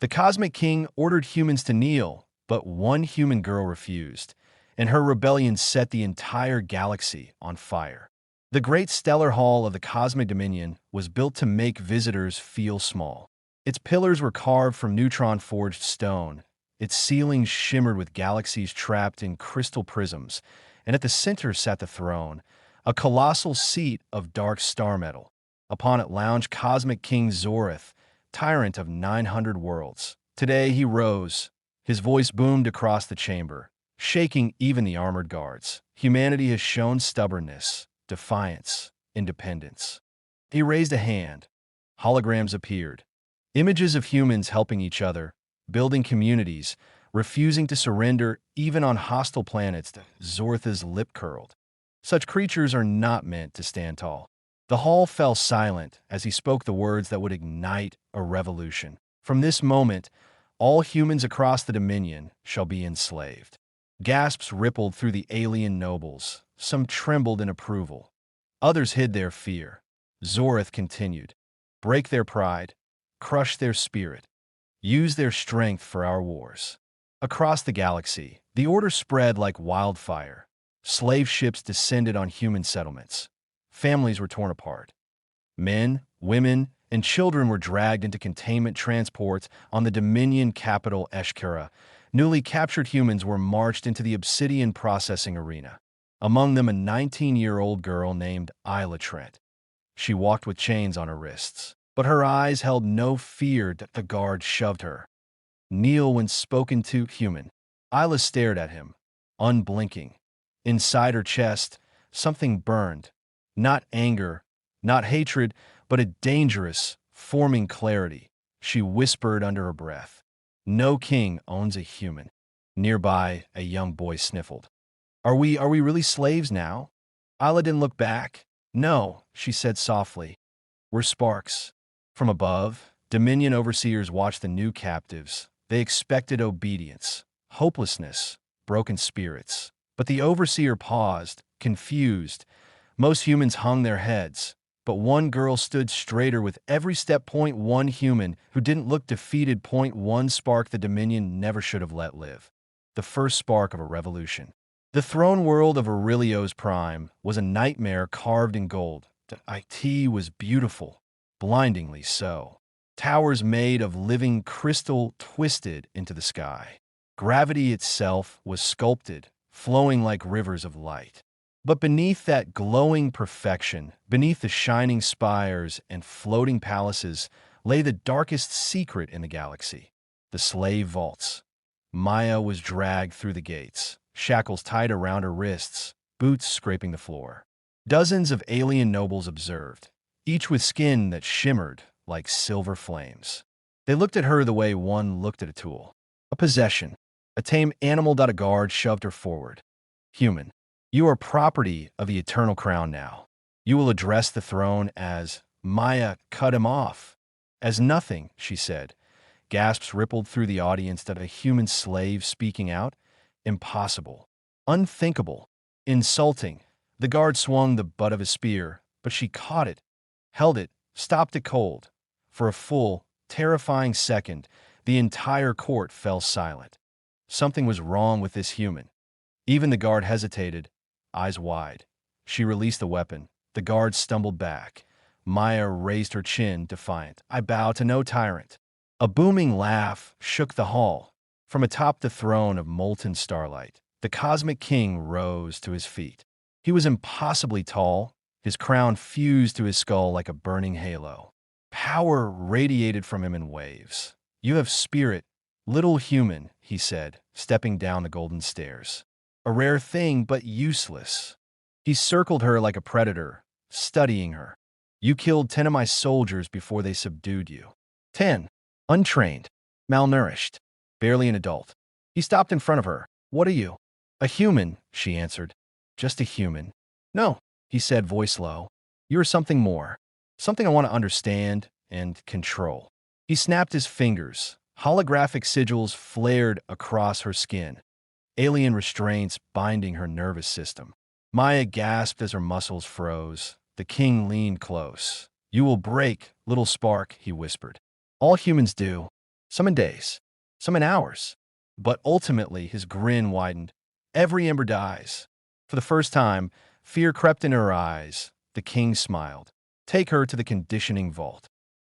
The Cosmic King ordered humans to kneel, but one human girl refused, and her rebellion set the entire galaxy on fire. The Great Stellar Hall of the Cosmic Dominion was built to make visitors feel small. Its pillars were carved from neutron-forged stone, its ceilings shimmered with galaxies trapped in crystal prisms, and at the center sat the throne, a colossal seat of dark star metal. Upon it lounged Cosmic King Zorith, tyrant of 900 worlds. Today he rose. His voice boomed across the chamber, shaking even the armored guards. Humanity has shown stubbornness, defiance, independence. He raised a hand. Holograms appeared. Images of humans helping each other, building communities, refusing to surrender even on hostile planets. Zorith's lip curled. Such creatures are not meant to stand tall. The hall fell silent as he spoke the words that would ignite a revolution. From this moment, all humans across the Dominion shall be enslaved. Gasps rippled through the alien nobles. Some trembled in approval. Others hid their fear. Zorith continued. Break their pride. Crush their spirit. Use their strength for our wars. Across the galaxy, the order spread like wildfire. Slave ships descended on human settlements. Families were torn apart. Men, women, and children were dragged into containment transports on the Dominion capital Eshkara. Newly captured humans were marched into the obsidian processing arena. Among them a 19-year-old girl named Isla Trent. She walked with chains on her wrists, but her eyes held no fear that the guard shoved her. Kneel when spoken to, human. Isla stared at him, unblinking. Inside her chest, something burned. Not anger, not hatred, but a dangerous, forming clarity. She whispered under her breath. No king owns a human. Nearby, a young boy sniffled. Are we really slaves now? Isla didn't look back. No, she said softly. We're sparks. From above, Dominion overseers watched the new captives. They expected obedience, hopelessness, broken spirits. But the overseer paused, confused. Most humans hung their heads, but one girl stood straighter with every step. One human who didn't look defeated. One spark the Dominion never should have let live. The first spark of a revolution. The throne world of Aurelio's Prime was a nightmare carved in gold. The IT was beautiful, blindingly so. Towers made of living crystal twisted into the sky. Gravity itself was sculpted, flowing like rivers of light. But beneath that glowing perfection, beneath the shining spires and floating palaces, lay the darkest secret in the galaxy, the slave vaults. Meya was dragged through the gates, shackles tied around her wrists, boots scraping the floor. Dozens of alien nobles observed, each with skin that shimmered like silver flames. They looked at her the way one looked at a tool, a possession, a tame animal. A guard shoved her forward. Human. You are property of the eternal crown now. You will address the throne as Meya cut him off. As nothing, she said. Gasps rippled through the audience that a human slave speaking out. Impossible. Unthinkable. Insulting. The guard swung the butt of his spear, but she caught it, held it, stopped it cold. For a full, terrifying second, the entire court fell silent. Something was wrong with this human. Even the guard hesitated, eyes wide. She released the weapon. The guard stumbled back. Meya raised her chin, defiant. I bow to no tyrant. A booming laugh shook the hall. From atop the throne of molten starlight, the Cosmic King rose to his feet. He was impossibly tall. His crown fused to his skull like a burning halo. Power radiated from him in waves. You have spirit, little human, he said, stepping down the golden stairs. A rare thing, but useless. He circled her like a predator, studying her. You killed 10 of my soldiers before they subdued you. 10. Untrained. Malnourished. Barely an adult. He stopped in front of her. What are you? A human, she answered. Just a human. No, he said, voice low. You're something more. Something I want to understand and control. He snapped his fingers. Holographic sigils flared across her skin. Alien restraints binding her nervous system. Meya gasped as her muscles froze. The king leaned close. You will break, little spark, he whispered. All humans do. some in days, some in hours. But ultimately, his grin widened. Every ember dies. For the first time, fear crept into her eyes. The king smiled. Take her to the conditioning vault.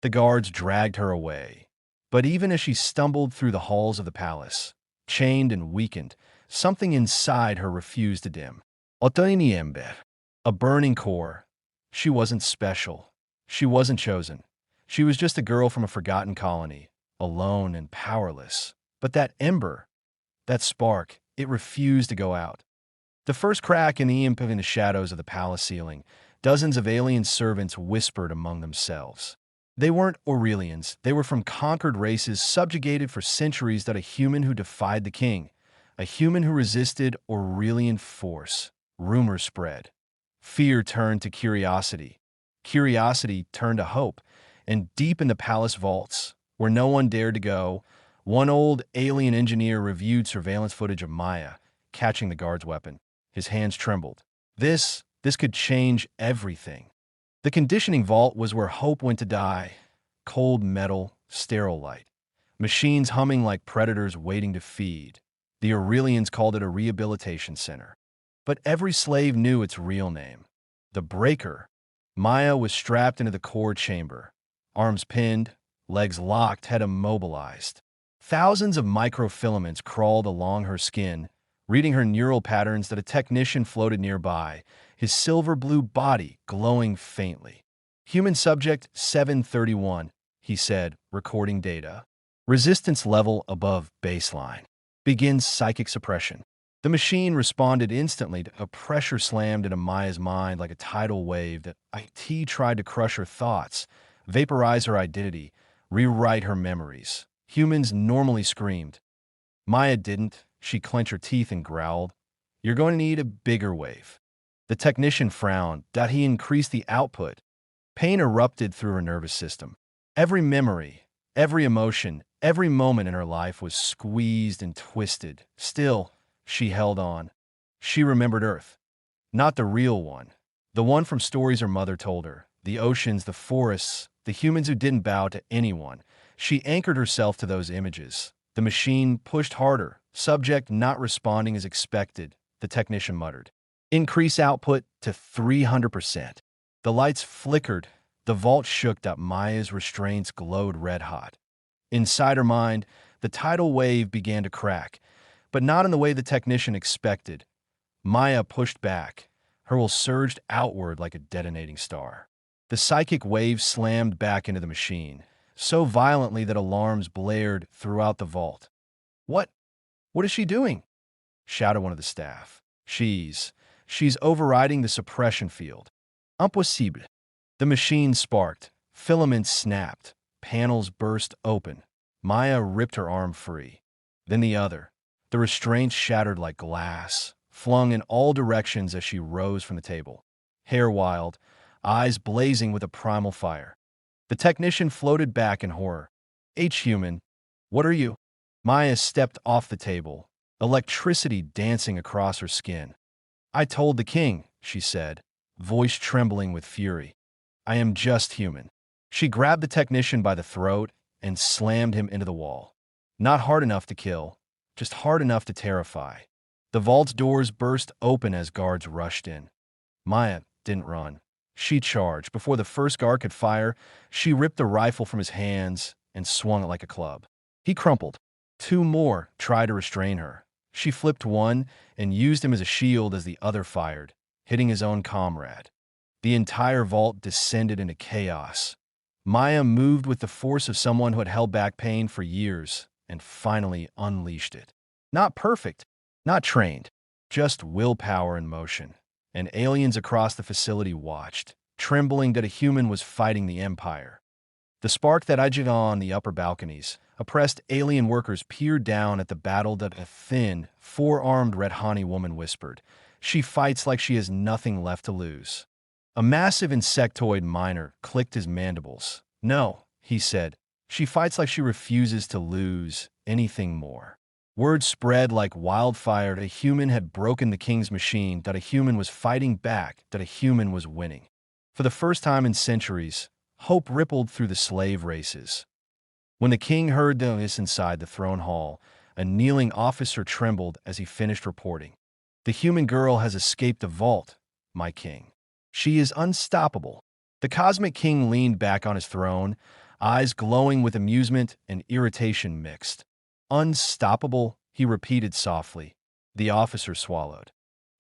The guards dragged her away. But even as she stumbled through the halls of the palace, chained and weakened, something inside her refused to dim. Otoni ember, a burning core. She wasn't special. She wasn't chosen. She was just a girl from a forgotten colony, alone and powerless. But that ember, that spark, it refused to go out. The first crack in the imp in the shadows of the palace ceiling, dozens of alien servants whispered among themselves. They weren't Aurelians. They were from conquered races subjugated for centuries that a human who defied the king, a human who resisted Aurelian force. Rumors spread. Fear turned to curiosity. Curiosity turned to hope. And deep in the palace vaults, where no one dared to go, one old alien engineer reviewed surveillance footage of Meya, catching the guard's weapon. His hands trembled. This could change everything. The conditioning vault was where hope went to die. Cold metal, sterile light. Machines humming like predators waiting to feed. The Aurelians called it a rehabilitation center. But every slave knew its real name. The Breaker. Meya was strapped into the core chamber. Arms pinned, legs locked, head immobilized. Thousands of microfilaments crawled along her skin, reading her neural patterns that a technician floated nearby, his silver-blue body glowing faintly. Human subject 731, he said, recording data. Resistance level above baseline. Begins psychic suppression. The machine responded instantly to a pressure slammed into Meya's mind like a tidal wave that IT tried to crush her thoughts, vaporize her identity, rewrite her memories. Humans normally screamed. Meya didn't. She clenched her teeth and growled. You're going to need a bigger wave. The technician frowned. He increased the output. Pain erupted through her nervous system. Every memory, every emotion, every moment in her life was squeezed and twisted. Still, she held on. She remembered Earth. Not the real one. The one from stories her mother told her. The oceans, the forests, the humans who didn't bow to anyone. She anchored herself to those images. The machine pushed harder, subject not responding as expected, the technician muttered. Increase output to 300%. The lights flickered. The vault shook. Meya's restraints glowed red-hot. Inside her mind, the tidal wave began to crack, but not in the way the technician expected. Meya pushed back. Her will surged outward like a detonating star. The psychic wave slammed back into the machine, so violently that alarms blared throughout the vault. What is she doing? Shouted one of the staff. She's overriding the suppression field. Impossible. The machine sparked. Filaments snapped. Panels burst open. Meya ripped her arm free. Then the other. The restraints shattered like glass, flung in all directions as she rose from the table. Hair wild, eyes blazing with a primal fire. The technician floated back in horror. H-human, what are you? Meya stepped off the table, electricity dancing across her skin. I told the king, she said, voice trembling with fury. I am just human. She grabbed the technician by the throat and slammed him into the wall. Not hard enough to kill, just hard enough to terrify. The vault's doors burst open as guards rushed in. Meya didn't run. She charged. Before the first guard could fire, she ripped the rifle from his hands and swung it like a club. He crumpled. Two more tried to restrain her. She flipped one and used him as a shield as the other fired, hitting his own comrade. The entire vault descended into chaos. Meya moved with the force of someone who had held back pain for years and finally unleashed it. Not perfect, not trained, just willpower in motion. And aliens across the facility watched, trembling that a human was fighting the Empire. The spark that ignited on the upper balconies, oppressed alien workers peered down at the battle that a thin, four-armed Redhani woman whispered. She fights like she has nothing left to lose. A massive insectoid miner clicked his mandibles. No, he said. She fights like she refuses to lose anything more. Word spread like wildfire that a human had broken the king's machine, that a human was fighting back, that a human was winning. For the first time in centuries, hope rippled through the slave races. When the king heard this inside the throne hall, a kneeling officer trembled as he finished reporting. The human girl has escaped the vault, my king. She is unstoppable. The cosmic king leaned back on his throne, eyes glowing with amusement and irritation mixed. Unstoppable, he repeated softly. The officer swallowed.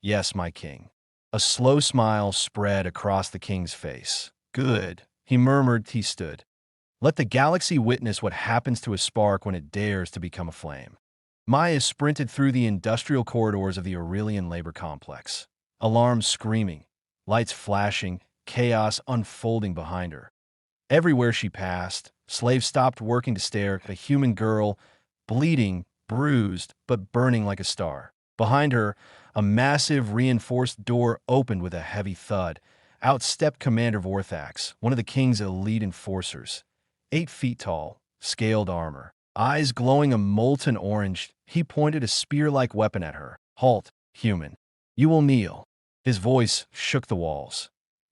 Yes, my king. A slow smile spread across the king's face. Good, he murmured. He stood. Let the galaxy witness what happens to a spark when it dares to become a flame. Meya sprinted through the industrial corridors of the Aurelian labor complex. Alarms screaming, lights flashing, chaos unfolding behind her. Everywhere she passed, slaves stopped working to stare at a human girl, bleeding, bruised, but burning like a star. Behind her, a massive reinforced door opened with a heavy thud. Out stepped Commander Vorthax, one of the king's elite enforcers. 8 feet tall, scaled armor. Eyes glowing a molten orange, he pointed a spear-like weapon at her. Halt, human. You will kneel. His voice shook the walls.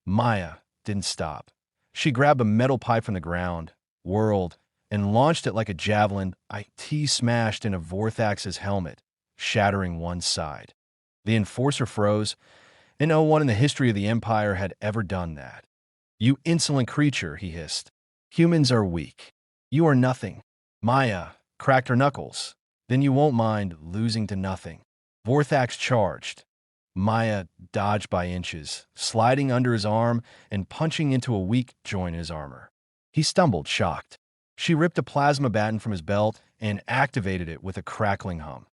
Meya didn't stop. She grabbed a metal pipe from the ground, whirled, and launched it like a javelin. It smashed into Vorthax's helmet, shattering one side. The enforcer froze, and no one in the history of the Empire had ever done that. You insolent creature, he hissed. Humans are weak. You are nothing. Meya cracked her knuckles. Then you won't mind losing to nothing. Vorthax charged. Meya dodged by inches, sliding under his arm and punching into a weak joint in his armor. He stumbled, shocked. She ripped a plasma baton from his belt and activated it with a crackling hum.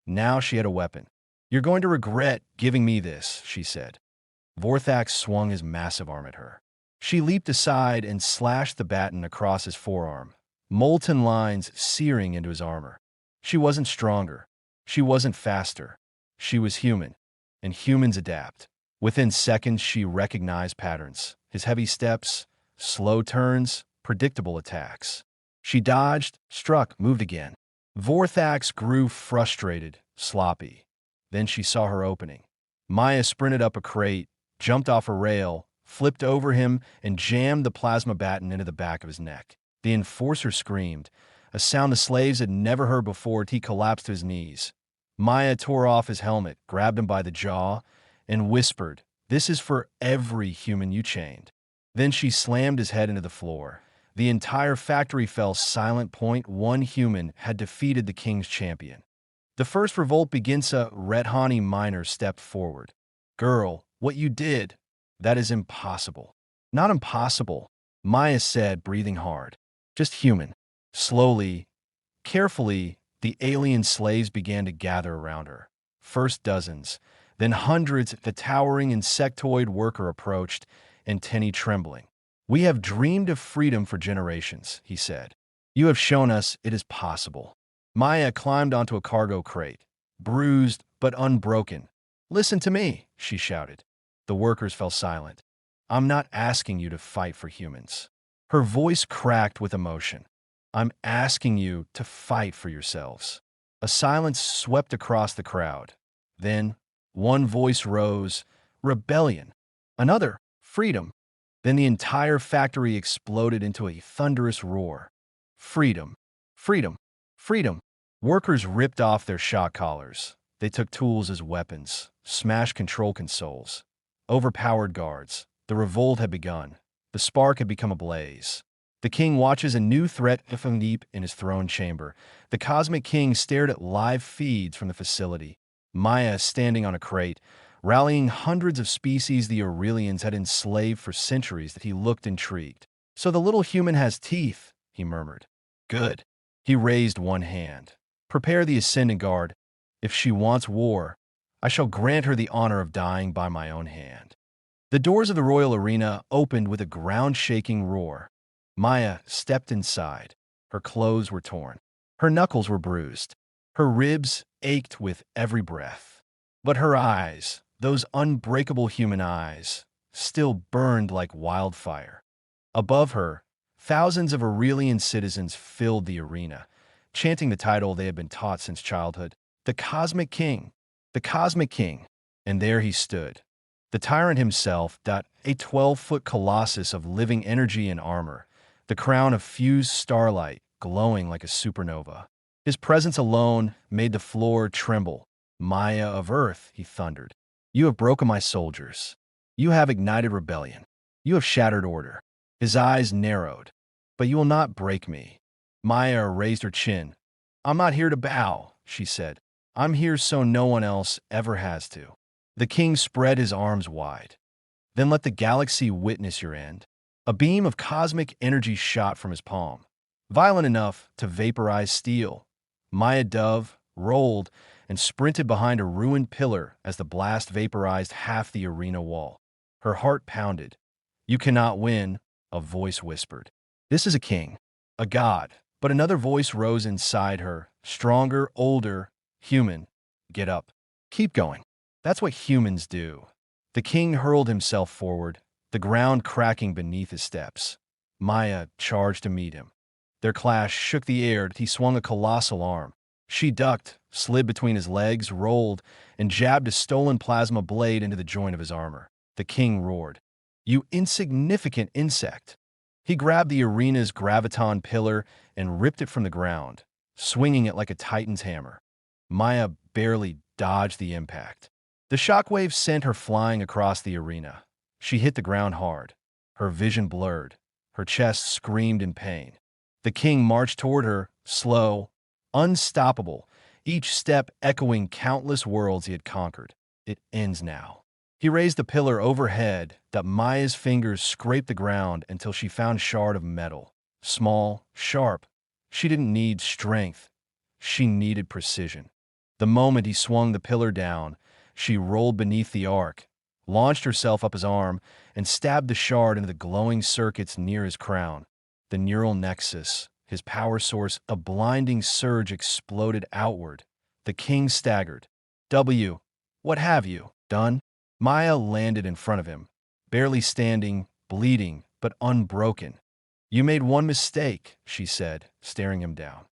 Now she had a weapon. You're going to regret giving me this, she said. Vorthax swung his massive arm at her. She leaped aside and slashed the baton across his forearm, molten lines searing into his armor. She wasn't stronger. She wasn't faster. She was human, and humans adapt. Within seconds, she recognized patterns. His heavy steps, slow turns, predictable attacks. She dodged, struck, moved again. Vorthax grew frustrated, sloppy. Then she saw her opening. Meya sprinted up a crate, jumped off a rail, flipped over him, and jammed the plasma baton into the back of his neck. The enforcer screamed, a sound the slaves had never heard before. He collapsed to his knees. Meya tore off his helmet, grabbed him by the jaw, and whispered, "This is for every human you chained." Then she slammed his head into the floor. The entire factory fell silent. One human had defeated the king's champion. The first revolt begins. A Redhani miner stepped forward. Girl, what you did, that is impossible. Not impossible, Meya said, breathing hard. Just human. Slowly, carefully, the alien slaves began to gather around her. First dozens, then hundreds. The towering insectoid worker approached, antennae trembling. We have dreamed of freedom for generations, he said. You have shown us it is possible. Meya climbed onto a cargo crate, bruised but unbroken. Listen to me, she shouted. The workers fell silent. I'm not asking you to fight for humans. Her voice cracked with emotion. I'm asking you to fight for yourselves. A silence swept across the crowd. Then, one voice rose, rebellion. Another, freedom. Then the entire factory exploded into a thunderous roar. Freedom, freedom, freedom. Workers ripped off their shock collars. They took tools as weapons, smashed control consoles, overpowered guards. The revolt had begun. The spark had become a blaze. The king watches a new threat from deep in his throne chamber. The cosmic king stared at live feeds from the facility. Meya standing on a crate, rallying hundreds of species the Aurelians had enslaved for centuries. That he looked intrigued. So the little human has teeth, he murmured. Good. He raised one hand. Prepare the ascendant guard. If she wants war, I shall grant her the honor of dying by my own hand. The doors of the royal arena opened with a ground-shaking roar. Meya stepped inside. Her clothes were torn. Her knuckles were bruised. Her ribs ached with every breath. But her eyes, those unbreakable human eyes, still burned like wildfire. Above her, thousands of Aurelian citizens filled the arena, chanting the title they had been taught since childhood. The Cosmic King, the Cosmic King. And there he stood. The tyrant himself, a 12-foot colossus of living energy and armor, the crown of fused starlight, glowing like a supernova. His presence alone made the floor tremble. "Meya of Earth," he thundered, "you have broken my soldiers. You have ignited rebellion. You have shattered order." His eyes narrowed. "But you will not break me." Meya raised her chin. "I'm not here to bow," she said. "I'm here so no one else ever has to." The king spread his arms wide. "Then let the galaxy witness your end." A beam of cosmic energy shot from his palm, violent enough to vaporize steel. Meya Dove rolled and sprinted behind a ruined pillar as the blast vaporized half the arena wall. Her heart pounded. "You cannot win," a voice whispered. "This is a king, a god." But another voice rose inside her, stronger, older, human. "Get up. Keep going. That's what humans do." The king hurled himself forward, the ground cracking beneath his steps. Meya charged to meet him. Their clash shook the air as he swung a colossal arm. She ducked, slid between his legs, rolled, and jabbed a stolen plasma blade into the joint of his armor. The king roared, "You insignificant insect!" He grabbed the arena's graviton pillar and ripped it from the ground, swinging it like a titan's hammer. Meya barely dodged the impact. The shockwave sent her flying across the arena. She hit the ground hard. Her vision blurred. Her chest screamed in pain. The king marched toward her, slow, unstoppable, each step echoing countless worlds he had conquered. "It ends now." He raised the pillar overhead that Meya's fingers scraped the ground until she found a shard of metal. Small, sharp. She didn't need strength. She needed precision. The moment he swung the pillar down, she rolled beneath the arc, launched herself up his arm, and stabbed the shard into the glowing circuits near his crown. The neural nexus, his power source, a blinding surge exploded outward. The king staggered. What have you done?" Meya landed in front of him, barely standing, bleeding, but unbroken. "You made one mistake," she said, staring him down.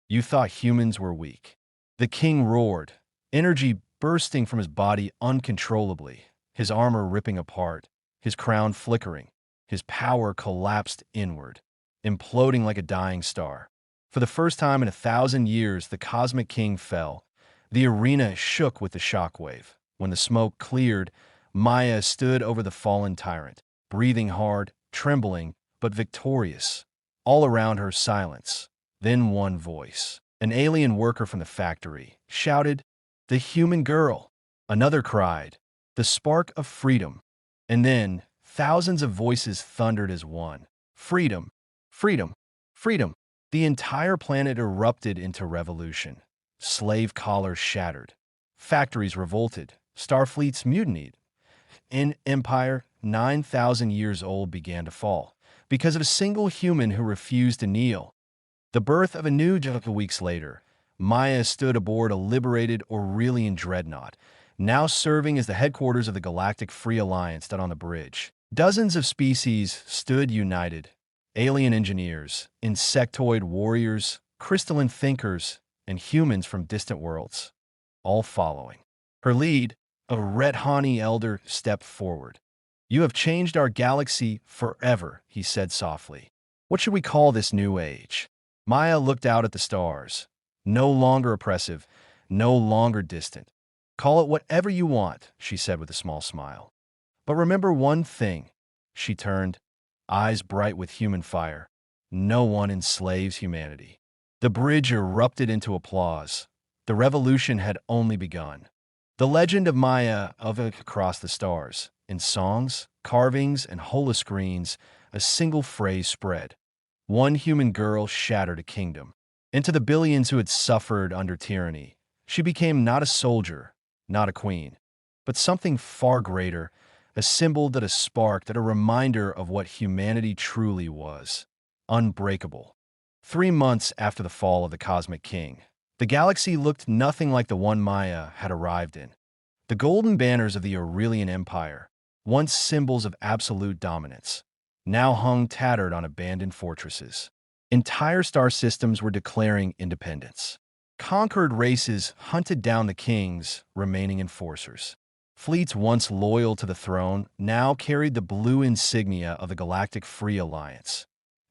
"You thought humans were weak." The king roared, energy bursting from his body uncontrollably, his armor ripping apart, his crown flickering. His power collapsed inward, imploding like a dying star. For the first time in 1,000 years, the cosmic king fell. The arena shook with the shockwave. When the smoke cleared, Meya stood over the fallen tyrant, breathing hard, trembling, but victorious. All around her, silence. Then one voice, an alien worker from the factory, shouted, "The human girl." Another cried, "The spark of freedom." And then thousands of voices thundered as one, "Freedom! Freedom! Freedom!" The entire planet erupted into revolution. Slave collars shattered. Factories revolted. Starfleets mutinied. An empire 9,000 years old began to fall because of a single human who refused to kneel. The birth of a new weeks later, Meya stood aboard a liberated Aurelian dreadnought, now serving as the headquarters of the Galactic Free Alliance down on the bridge. Dozens of species stood united. Alien engineers, insectoid warriors, crystalline thinkers, and humans from distant worlds, all following. Her lead, a Rethani elder, stepped forward. "You have changed our galaxy forever," he said softly. "What should we call this new age?" Meya looked out at the stars. No longer oppressive, no longer distant. "Call it whatever you want," she said with a small smile. "But remember one thing." She turned, eyes bright with human fire. "No one enslaves humanity." The bridge erupted into applause. The revolution had only begun. The legend of Meya across the stars. In songs, carvings, and holoscreens, a single phrase spread. One human girl shattered a kingdom. Into the billions who had suffered under tyranny, she became not a soldier, not a queen, but something far greater, a symbol that a spark, that a reminder of what humanity truly was. Unbreakable. 3 months after the fall of the Cosmic King, the galaxy looked nothing like the one Meya had arrived in. The golden banners of the Aurelian Empire, once symbols of absolute dominance, now hung tattered on abandoned fortresses. Entire star systems were declaring independence. Conquered races hunted down the king's remaining enforcers. Fleets once loyal to the throne now carried the blue insignia of the Galactic Free Alliance.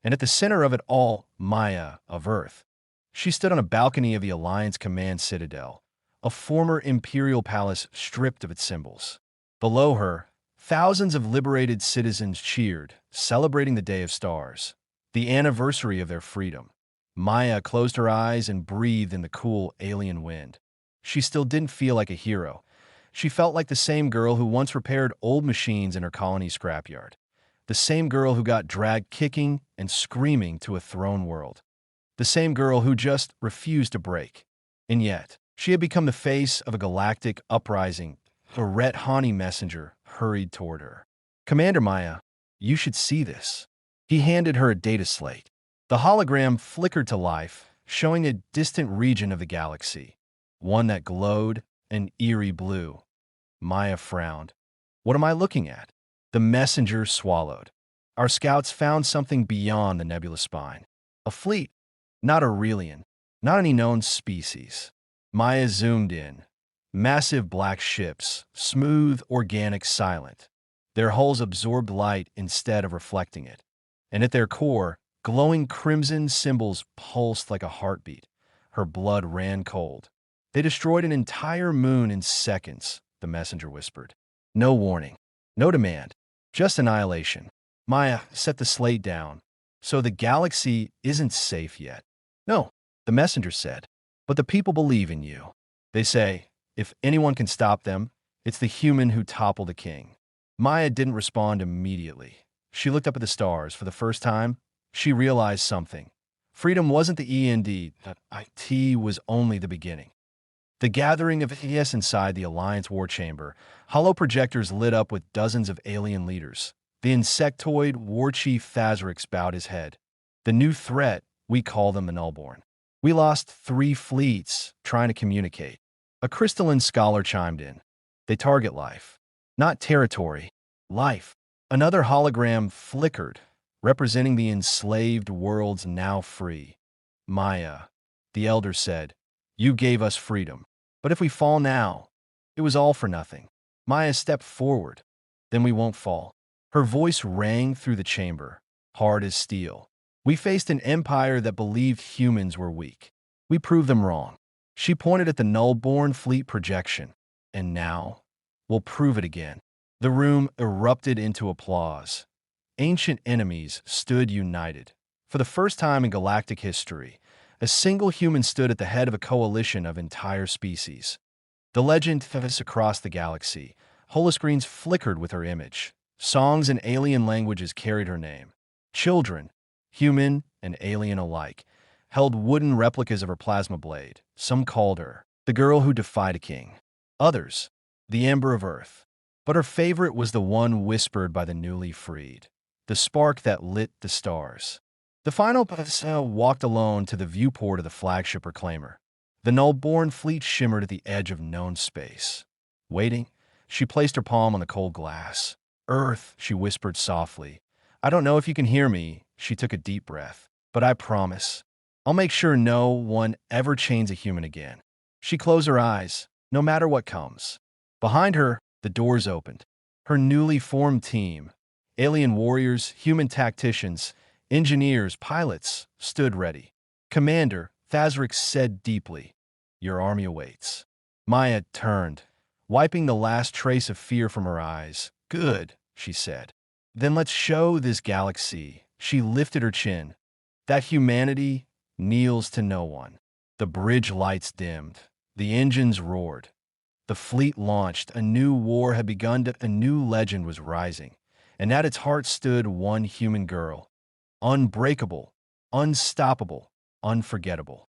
And at the center of it all, Meya of Earth. She stood on a balcony of the Alliance Command Citadel, a former imperial palace stripped of its symbols. Below her, thousands of liberated citizens cheered, celebrating the Day of Stars, the anniversary of their freedom. Meya closed her eyes and breathed in the cool alien wind. She still didn't feel like a hero. She felt like the same girl who once repaired old machines in her colony scrapyard. The same girl who got dragged kicking and screaming to a throne world. The same girl who just refused to break. And yet, she had become the face of a galactic uprising. A red Hani messenger hurried toward her. "Commander Meya, you should see this." He handed her a data slate. The hologram flickered to life, showing a distant region of the galaxy, one that glowed an eerie blue. Meya frowned. "What am I looking at?" The messenger swallowed. "Our scouts found something beyond the nebula spine. A fleet, not Aurelian, not any known species." Meya zoomed in. Massive black ships, smooth, organic, silent. Their hulls absorbed light instead of reflecting it. And at their core, glowing crimson symbols pulsed like a heartbeat. Her blood ran cold. "They destroyed an entire moon in seconds," the messenger whispered. "No warning, no demand, just annihilation." Meya set the slate down. "So the galaxy isn't safe yet." "No," the messenger said, "but the people believe in you. They say, if anyone can stop them, it's the human who toppled the king." Meya didn't respond immediately. She looked up at the stars. For the first time, she realized something. Freedom wasn't the end, that it was only the beginning. The gathering of ES inside the Alliance war chamber, hollow projectors lit up with dozens of alien leaders. The insectoid war chief Thazrix bowed his head. "The new threat, we call them the Nullborn. We lost 3 fleets trying to communicate." A crystalline scholar chimed in. "They target life, not territory. Life." Another hologram flickered, representing the enslaved worlds now free. "Meya," the elder said, "you gave us freedom. But if we fall now, it was all for nothing." Meya stepped forward. "Then we won't fall." Her voice rang through the chamber, hard as steel. "We faced an empire that believed humans were weak. We proved them wrong." She pointed at the Nullborn fleet projection. "And now, we'll prove it again." The room erupted into applause. Ancient enemies stood united. For the first time in galactic history, a single human stood at the head of a coalition of entire species. The legend fell across the galaxy. Holoscreens flickered with her image. Songs in alien languages carried her name. Children, human and alien alike, held wooden replicas of her plasma blade. Some called her the girl who defied a king. Others, the Ember of Earth. But her favorite was the one whispered by the newly freed, the spark that lit the stars. The final passer walked alone to the viewport of the flagship reclaimer. The Nullborn fleet shimmered at the edge of known space. Waiting, she placed her palm on the cold glass. "Earth," she whispered softly. "I don't know if you can hear me." She took a deep breath. "But I promise, I'll make sure no one ever chains a human again." She closed her eyes, no matter what comes. Behind her, the doors opened. Her newly formed team, alien warriors, human tacticians, engineers, pilots, stood ready. "Commander," Thazrix said deeply, "your army awaits." Meya turned, wiping the last trace of fear from her eyes. "Good," she said. "Then let's show this galaxy." She lifted her chin. "That humanity kneels to no one." The bridge lights dimmed. The engines roared. The fleet launched. A new war had begun. A new legend was rising. And at its heart stood one human girl. Unbreakable, unstoppable, unforgettable.